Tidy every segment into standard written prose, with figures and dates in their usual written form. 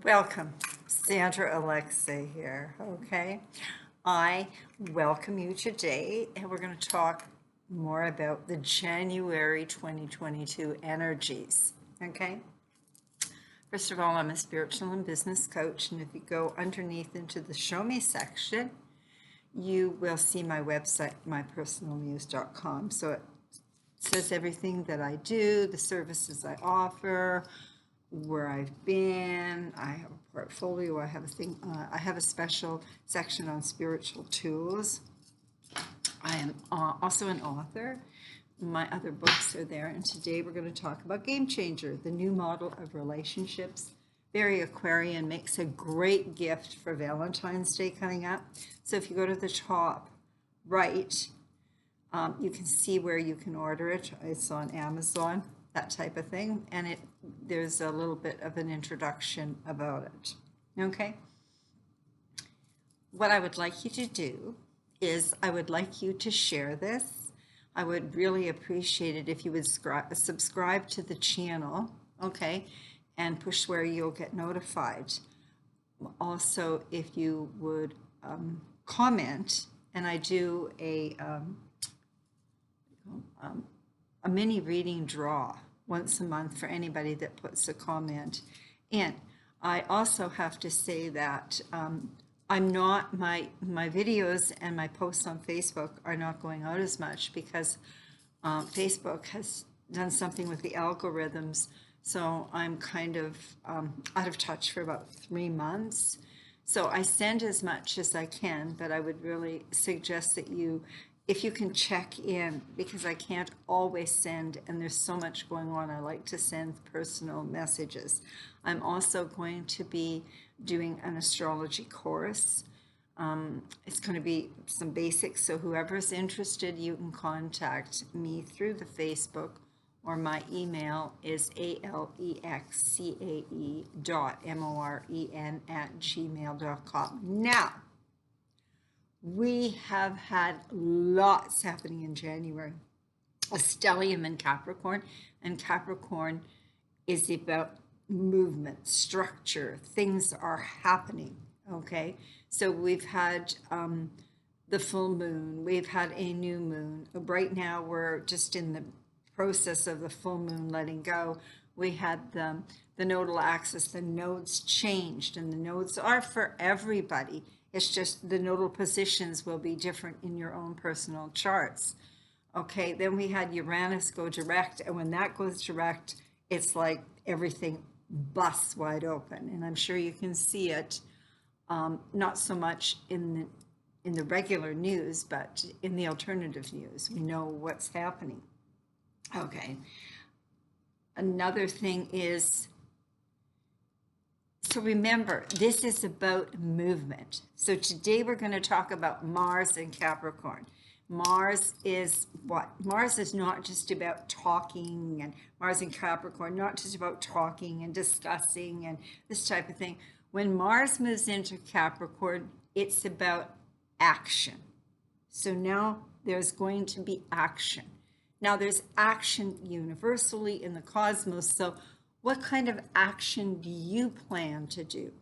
Welcome, Sandra Alexei here, okay? I welcome you today, and we're going to talk more about the January 2022 energies, okay? First of all, I'm a spiritual and business coach, and if you go underneath into the Show Me section, you will see my website, mypersonalmuse.com. So it says everything that I do, the services I offer, where I've been. I have a portfolio. I have a special section on spiritual tools. I am also an author. My other books are there, and today we're going to talk about Game Changer, the new model of relationships. Very Aquarian, makes a great gift for Valentine's Day coming up. So if you go to the top right, you can see where you can order it. It's on Amazon, that type of thing, and there's a little bit of an introduction about it. Okay, what I would like you to do is I would like you to share this. I would really appreciate it if you would subscribe to the channel, okay, and push where you'll get notified. Also, if you would comment, and I do a mini reading draw once a month for anybody that puts a comment in. I also have to say that I'm not, my videos and my posts on Facebook are not going out as much because Facebook has done something with the algorithms. So I'm kind of out of touch for about 3 months. So I send as much as I can, but I would really suggest that if you can check in, because I can't always send, and there's so much going on, I like to send personal messages. I'm also going to be doing an astrology course. It's going to be some basics, so whoever's interested, you can contact me through the Facebook, or my email is alexcae.moren@gmail.com. Now, we have had lots happening in January. A stellium in Capricorn, and Capricorn is about movement, structure, things are happening, okay? So we've had the full moon, we've had a new moon. Right now we're just in the process of the full moon letting go. We had the nodal axis, the nodes changed, and the nodes are for everybody. It's just the nodal positions will be different in your own personal charts. Okay, then we had Uranus go direct, and when that goes direct, it's like everything busts wide open. And I'm sure you can see it, not so much in the regular news, but in the alternative news. We know what's happening. Okay. Another thing is, so remember, this is about movement. So today we're going to talk about Mars and Capricorn. Mars is what? Mars is not just about talking, and Mars and Capricorn, not just about talking and discussing and this type of thing. When Mars moves into Capricorn, it's about action. So now there's going to be action. Now there's action universally in the cosmos. So what kind of action do you plan to do?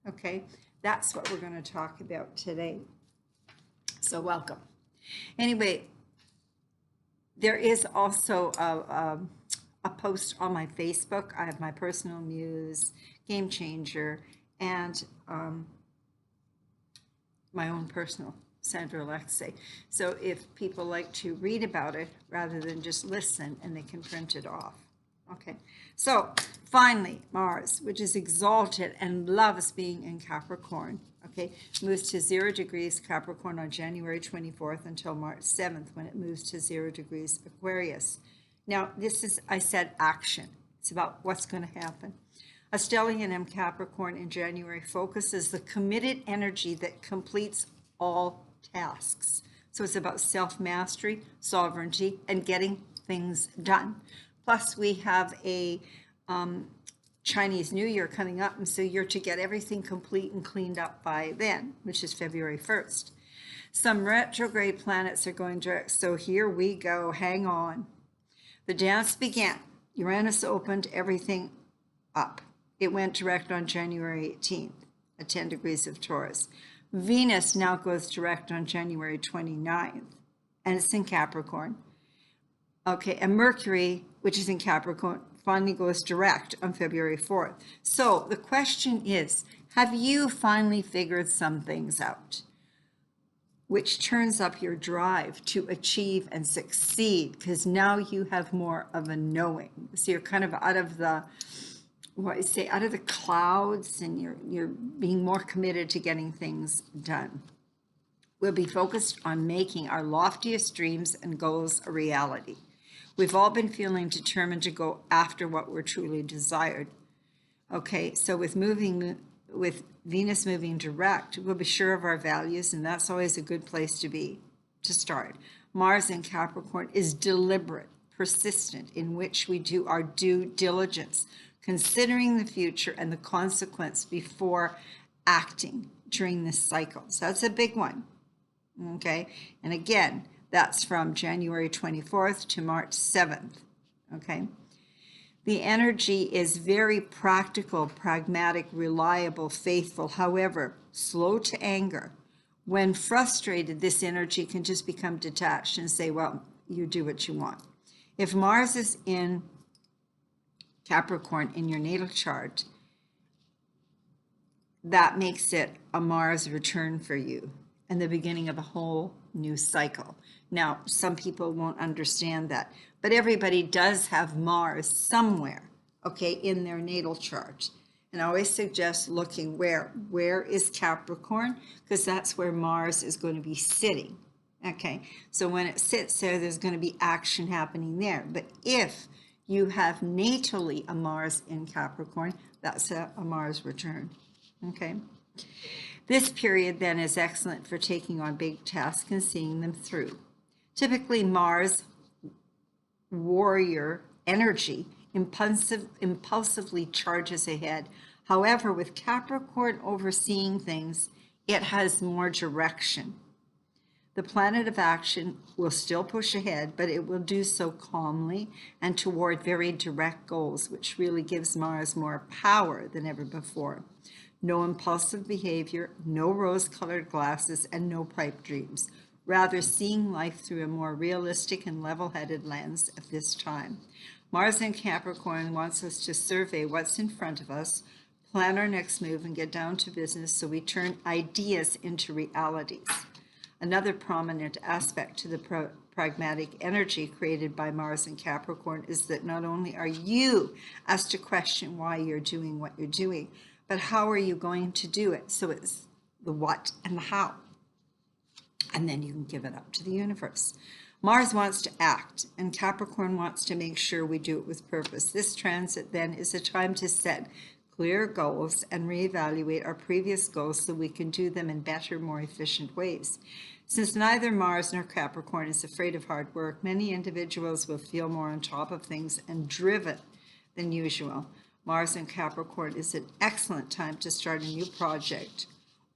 Okay, that's what we're going to talk about today. So welcome. Anyway, there is also a post on my Facebook. I have my personal muse, Game Changer, and my own personal, Sandra Alexei. So if people like to read about it rather than just listen, and they can print it off. Okay, so finally, Mars, which is exalted and loves being in Capricorn, okay, moves to 0 degrees Capricorn on January 24th until March 7th, when it moves to 0 degrees Aquarius. Now, this is, I said, action. It's about what's going to happen. A stellium in Capricorn in January focuses the committed energy that completes all tasks. So it's about self-mastery, sovereignty, and getting things done. Plus, we have a Chinese New Year coming up, and so you're to get everything complete and cleaned up by then, which is February 1st. Some retrograde planets are going direct, so here we go. Hang on. The dance began. Uranus opened everything up. It went direct on January 18th at 10 degrees of Taurus. Venus now goes direct on January 29th, and it's in Capricorn. Okay, and Mercury, which is in Capricorn, finally goes direct on February 4th. So the question is, have you finally figured some things out, which turns up your drive to achieve and succeed? Because now you have more of a knowing. So you're kind of out of the, out of the clouds, and you're being more committed to getting things done. We'll be focused on making our loftiest dreams and goals a reality. We've all been feeling determined to go after what we're truly desired. Okay, so with Venus moving direct, we'll be sure of our values, and that's always a good place to be, to start. Mars in Capricorn is deliberate, persistent, in which we do our due diligence, considering the future and the consequence before acting during this cycle. So that's a big one. Okay, and again, that's from January 24th to March 7th. Okay, the energy is very practical, pragmatic, reliable, faithful, however, slow to anger. When frustrated, this energy can just become detached and say, well, you do what you want. If Mars is in Capricorn in your natal chart, that makes it a Mars return for you and the beginning of a whole new cycle. Now, some people won't understand that, but everybody does have Mars somewhere, okay, in their natal chart. And I always suggest looking where is Capricorn, because that's where Mars is going to be sitting, okay? So when it sits there, there's going to be action happening there. But if you have natally a Mars in Capricorn, that's a Mars return, okay? This period then is excellent for taking on big tasks and seeing them through. Typically, Mars warrior energy impulsively charges ahead. However, with Capricorn overseeing things, it has more direction. The planet of action will still push ahead, but it will do so calmly and toward very direct goals, which really gives Mars more power than ever before. No impulsive behavior, no rose-colored glasses, and no pipe dreams. Rather, seeing life through a more realistic and level-headed lens at this time. Mars in Capricorn wants us to survey what's in front of us, plan our next move, and get down to business so we turn ideas into realities. Another prominent aspect to the pragmatic energy created by Mars in Capricorn is that not only are you asked to question why you're doing what you're doing, but how are you going to do it? So it's the what and the how. And then you can give it up to the universe. Mars wants to act, and Capricorn wants to make sure we do it with purpose. This transit then is a time to set clear goals and reevaluate our previous goals so we can do them in better, more efficient ways. Since neither Mars nor Capricorn is afraid of hard work, many individuals will feel more on top of things and driven than usual. Mars in Capricorn is an excellent time to start a new project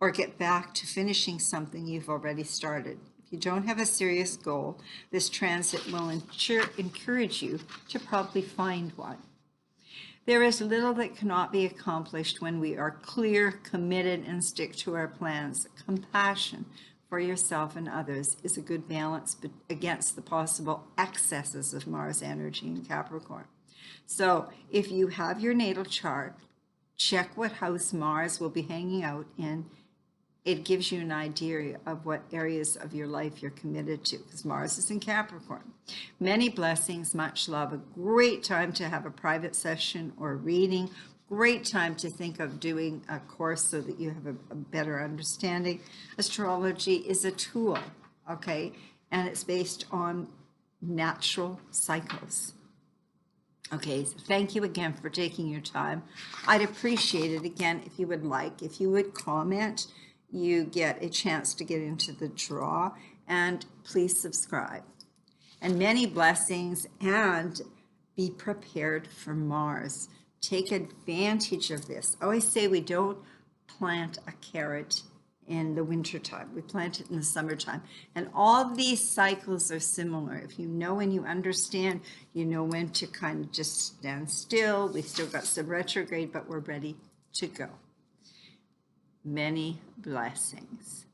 or get back to finishing something you've already started. If you don't have a serious goal, this transit will encourage you to probably find one. There is little that cannot be accomplished when we are clear, committed, and stick to our plans. Compassion for yourself and others is a good balance against the possible excesses of Mars energy in Capricorn. So if you have your natal chart, check what house Mars will be hanging out in. It gives you an idea of what areas of your life you're committed to, because Mars is in Capricorn. Many blessings, much love, a great time to have a private session or a reading, great time to think of doing a course so that you have a better understanding. Astrology is a tool, okay, and it's based on natural cycles. Okay, so thank you again for taking your time. I'd appreciate it again if you would comment. You get a chance to get into the draw, and please subscribe. And many blessings, and be prepared for Mars. Take advantage of this. I always say we don't plant a carrot in the wintertime. We plant it in the summertime. And all these cycles are similar. If you know and you understand, you know when to kind of just stand still. We still got some retrograde, but we're ready to go. Many blessings.